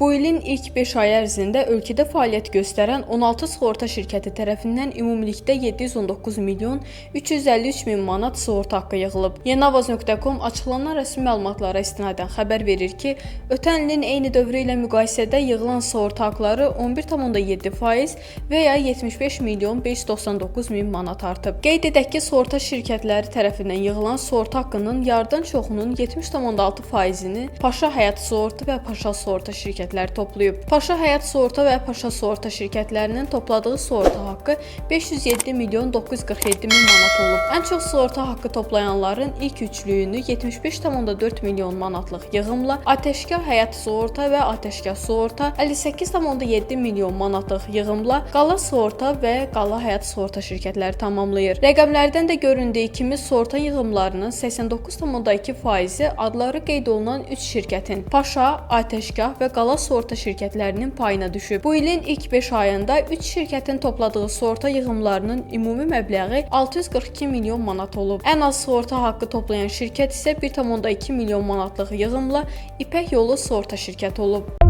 Bu ilin ilk 5 ay ərzində ölkədə fəaliyyət göstərən 16 sığorta şirkəti tərəfindən ümumilikdə 719 milyon 353 min manat sığorta haqqı yığılıb. Yenavaz.com açıqlanan rəsmi məlumatlara istinadən xəbər verir ki, ötən ilin eyni dövrü ilə müqayisədə yığılan sığorta haqqları 11,7% və ya 75 milyon 599 min manat artıb. Qeyd edək ki, sığorta şirkətləri tərəfindən yığılan sığorta haqqının yarıdan çoxunun 70,6%-ni Paşa Həyat Sığorta və Paşa Sığorta şirkətləri toplayıb. Paşa Həyat Sığorta və Paşa Sığorta şirkətlərinin topladığı sığorta haqqı 507 milyon 947 min manat olub. Ən çox sığorta haqqı toplayanların ilk üçlüyünü 75,4 milyon manatlıq yığımla Atəşgah Həyat Sığorta və Atəşgah Sığorta, 58,7 milyon manatlıq yığımla Qala Sığorta və Qala Həyat Sığorta şirkətləri tamamlayır. Rəqəmlərdən də göründüyü kimi sığorta yığımlarının 89,2%-i adları qeyd olunan 3 şirkətin Paşa, Atəşgah və Qala Sığorta şirkətlərinin payına düşüb. Bu ilin ilk 5 ayında 3 şirkətin topladığı sığorta yığımlarının ümumi məbləği 642 milyon manat olub. Ən az sığorta haqqı toplayan şirkət isə 1,2 milyon manatlıq yığımla İpək Yolu Sığorta şirkəti olub.